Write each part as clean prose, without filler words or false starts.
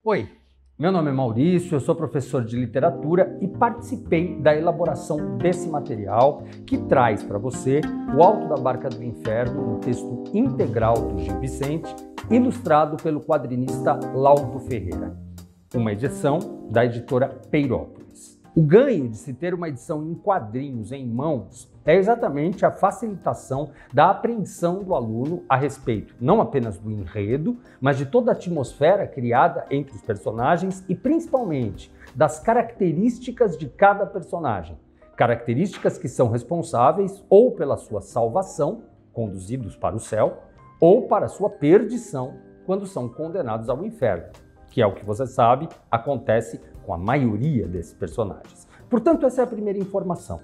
Oi, meu nome é Maurício, eu sou professor de literatura e participei da elaboração desse material que traz para você O Alto da Barca do Inferno, um texto integral do Gil Vicente, ilustrado pelo quadrinista Lauto Ferreira, uma edição da editora Peirópolis. O ganho de se ter uma edição em quadrinhos em mãos é exatamente a facilitação da apreensão do aluno a respeito não apenas do enredo, mas de toda a atmosfera criada entre os personagens e principalmente das características de cada personagem. Características que são responsáveis ou pela sua salvação, conduzidos para o céu, ou para a sua perdição, quando são condenados ao inferno, que é o que você sabe acontece com a maioria desses personagens. Portanto, essa é a primeira informação.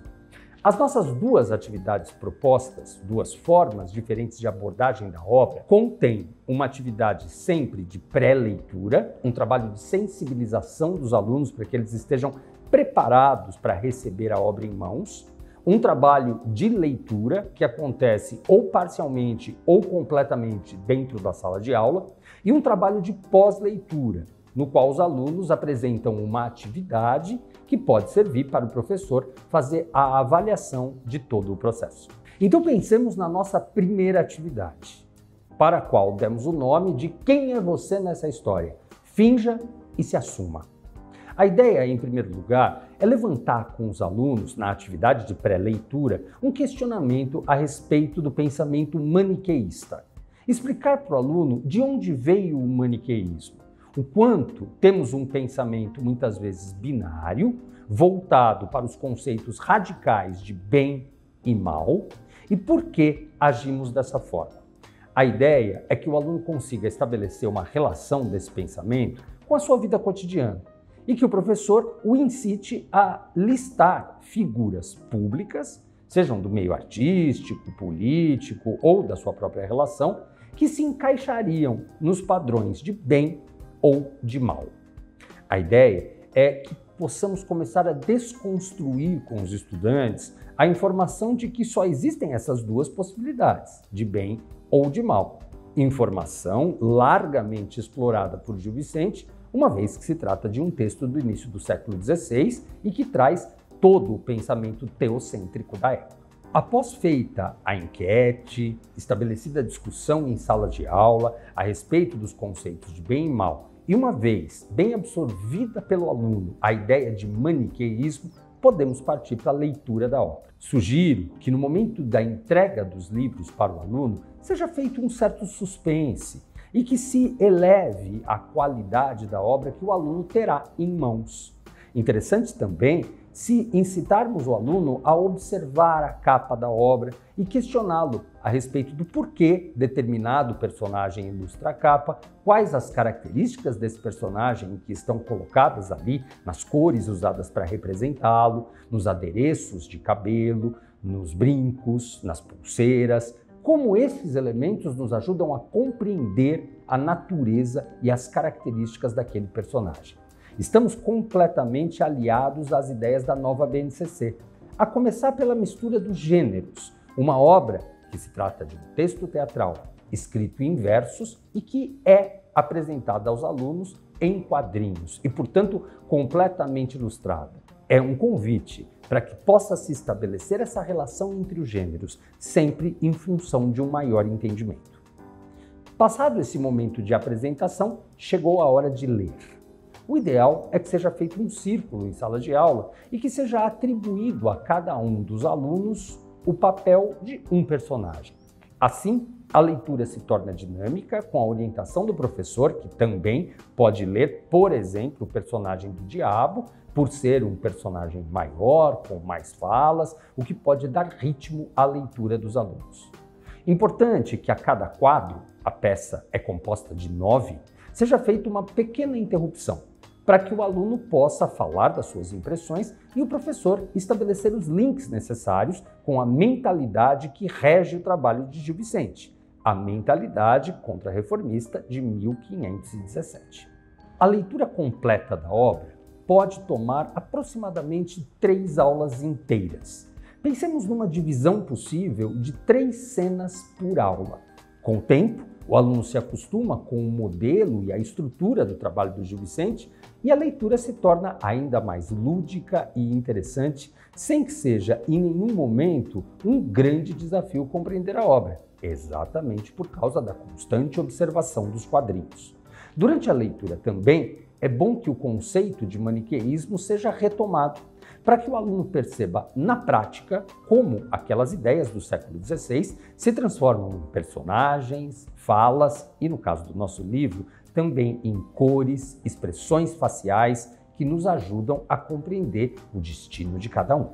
As nossas duas atividades propostas, duas formas diferentes de abordagem da obra, contêm uma atividade sempre de pré-leitura, um trabalho de sensibilização dos alunos para que eles estejam preparados para receber a obra em mãos, um trabalho de leitura que acontece ou parcialmente ou completamente dentro da sala de aula, e um trabalho de pós-leitura, no qual os alunos apresentam uma atividade que pode servir para o professor fazer a avaliação de todo o processo. Então pensemos na nossa primeira atividade, para a qual demos o nome de Quem é você nessa história? Finja e se assuma. A ideia, em primeiro lugar, é levantar com os alunos, na atividade de pré-leitura, um questionamento a respeito do pensamento maniqueísta. Explicar para o aluno de onde veio o maniqueísmo, o quanto temos um pensamento muitas vezes binário, voltado para os conceitos radicais de bem e mal, e por que agimos dessa forma. A ideia é que o aluno consiga estabelecer uma relação desse pensamento com a sua vida cotidiana e que o professor o incite a listar figuras públicas, sejam do meio artístico, político ou da sua própria relação, que se encaixariam nos padrões de bem ou de mal. A ideia é que possamos começar a desconstruir com os estudantes a informação de que só existem essas duas possibilidades, de bem ou de mal. Informação largamente explorada por Gil Vicente, uma vez que se trata de um texto do início do século XVI e que traz todo o pensamento teocêntrico da época. Após feita a enquete, estabelecida a discussão em sala de aula a respeito dos conceitos de bem e mal, e uma vez bem absorvida pelo aluno a ideia de maniqueísmo, podemos partir para a leitura da obra. Sugiro que no momento da entrega dos livros para o aluno seja feito um certo suspense e que se eleve a qualidade da obra que o aluno terá em mãos. Interessante também se incitarmos o aluno a observar a capa da obra e questioná-lo a respeito do porquê determinado personagem ilustra a capa, quais as características desse personagem que estão colocadas ali nas cores usadas para representá-lo, nos adereços de cabelo, nos brincos, nas pulseiras, como esses elementos nos ajudam a compreender a natureza e as características daquele personagem. Estamos completamente aliados às ideias da nova BNCC, a começar pela mistura dos gêneros, uma obra que se trata de um texto teatral escrito em versos e que é apresentada aos alunos em quadrinhos e, portanto, completamente ilustrada. É um convite para que possa se estabelecer essa relação entre os gêneros, sempre em função de um maior entendimento. Passado esse momento de apresentação, chegou a hora de ler. O ideal é que seja feito um círculo em sala de aula e que seja atribuído a cada um dos alunos o papel de um personagem. Assim, a leitura se torna dinâmica com a orientação do professor, que também pode ler, por exemplo, o personagem do Diabo, por ser um personagem maior, com mais falas, o que pode dar ritmo à leitura dos alunos. Importante que a cada quadro, a peça é composta de 9, seja feita uma pequena interrupção, para que o aluno possa falar das suas impressões e o professor estabelecer os links necessários com a mentalidade que rege o trabalho de Gil Vicente, a mentalidade contra-reformista de 1517. A leitura completa da obra pode tomar aproximadamente 3 aulas inteiras. Pensemos numa divisão possível de 3 cenas por aula. Com o tempo, O aluno se acostuma com o modelo e a estrutura do trabalho do Gil Vicente e a leitura se torna ainda mais lúdica e interessante, sem que seja em nenhum momento um grande desafio compreender a obra, exatamente por causa da constante observação dos quadrinhos. Durante a leitura também é bom que o conceito de maniqueísmo seja retomado, para que o aluno perceba na prática como aquelas ideias do século XVI se transformam em personagens, falas e, no caso do nosso livro, também em cores, expressões faciais que nos ajudam a compreender o destino de cada um.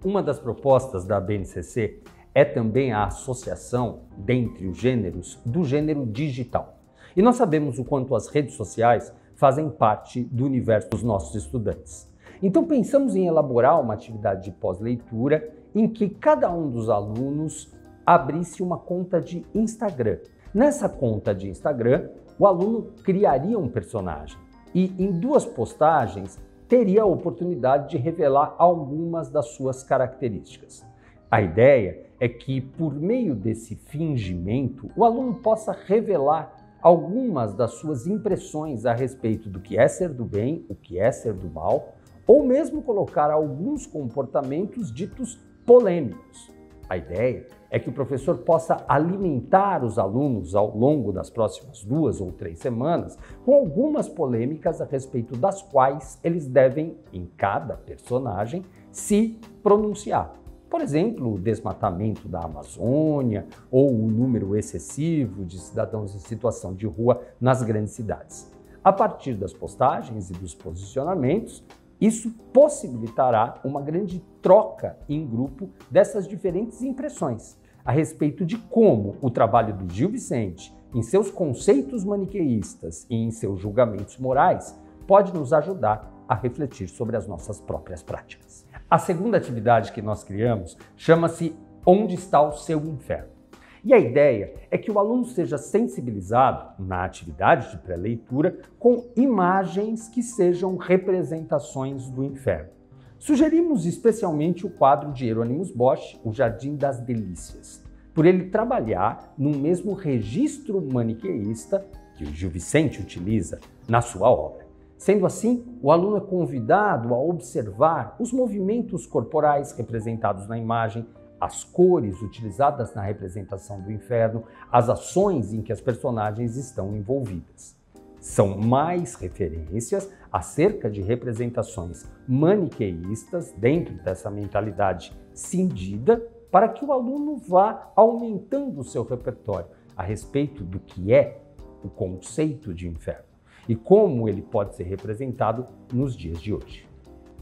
Uma das propostas da BNCC é também a associação dentre os gêneros do gênero digital. E nós sabemos o quanto as redes sociais fazem parte do universo dos nossos estudantes. Então pensamos em elaborar uma atividade de pós-leitura em que cada um dos alunos abrisse uma conta de Instagram. Nessa conta de Instagram, o aluno criaria um personagem e em 2 postagens teria a oportunidade de revelar algumas das suas características. A ideia é que, por meio desse fingimento, o aluno possa revelar algumas das suas impressões a respeito do que é ser do bem, o que é ser do mal, ou mesmo colocar alguns comportamentos ditos polêmicos. A ideia é que o professor possa alimentar os alunos ao longo das próximas 2 ou 3 semanas com algumas polêmicas a respeito das quais eles devem, em cada personagem, se pronunciar. Por exemplo, o desmatamento da Amazônia ou o número excessivo de cidadãos em situação de rua nas grandes cidades. A partir das postagens e dos posicionamentos, isso possibilitará uma grande troca em grupo dessas diferentes impressões a respeito de como o trabalho do Gil Vicente, em seus conceitos maniqueístas e em seus julgamentos morais, pode nos ajudar a refletir sobre as nossas próprias práticas. A segunda atividade que nós criamos chama-se Onde está o seu inferno? E a ideia é que o aluno seja sensibilizado na atividade de pré-leitura com imagens que sejam representações do inferno. Sugerimos especialmente o quadro de Hieronymus Bosch, O Jardim das Delícias, por ele trabalhar no mesmo registro maniqueísta que o Gil Vicente utiliza na sua obra. Sendo assim, o aluno é convidado a observar os movimentos corporais representados na imagem, as cores utilizadas na representação do inferno, as ações em que as personagens estão envolvidas. São mais referências acerca de representações maniqueístas dentro dessa mentalidade cindida para que o aluno vá aumentando o seu repertório a respeito do que é o conceito de inferno e como ele pode ser representado nos dias de hoje.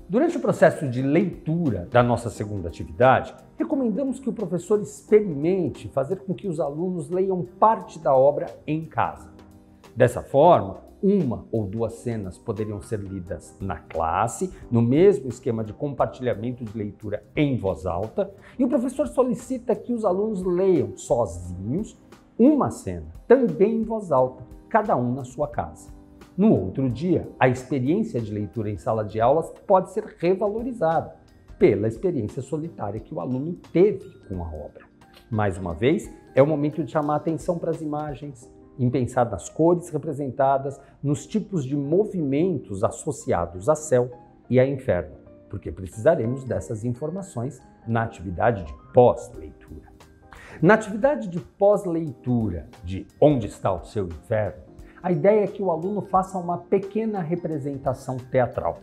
Durante o processo de leitura da nossa segunda atividade, recomendamos que o professor experimente fazer com que os alunos leiam parte da obra em casa. Dessa forma, 1 ou 2 cenas poderiam ser lidas na classe, no mesmo esquema de compartilhamento de leitura em voz alta, e o professor solicita que os alunos leiam sozinhos uma cena, também em voz alta, cada um na sua casa. No outro dia, a experiência de leitura em sala de aulas pode ser revalorizada pela experiência solitária que o aluno teve com a obra. Mais uma vez, é o momento de chamar atenção para as imagens, em pensar nas cores representadas, nos tipos de movimentos associados a céu e a inferno, porque precisaremos dessas informações na atividade de pós-leitura. Na atividade de pós-leitura de Onde está o seu inferno, a ideia é que o aluno faça uma pequena representação teatral.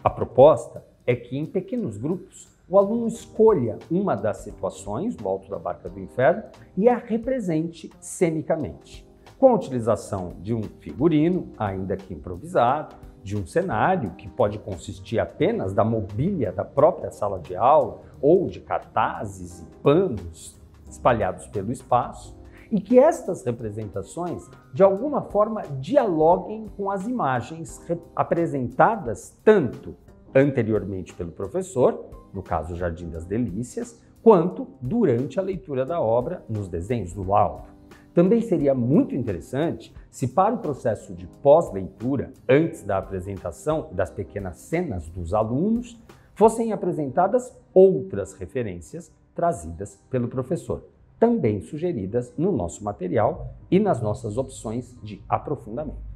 A proposta é que, em pequenos grupos, o aluno escolha uma das situações do Alto da Barca do Inferno e a represente cenicamente, com a utilização de um figurino, ainda que improvisado, de um cenário que pode consistir apenas da mobília da própria sala de aula ou de cartazes e panos espalhados pelo espaço, e que estas representações, de alguma forma, dialoguem com as imagens apresentadas tanto anteriormente pelo professor, no caso Jardim das Delícias, quanto durante a leitura da obra nos desenhos do laudo. Também seria muito interessante se, para o processo de pós-leitura, antes da apresentação das pequenas cenas dos alunos, fossem apresentadas outras referências trazidas pelo professor. também sugeridas no nosso material e nas nossas opções de aprofundamento.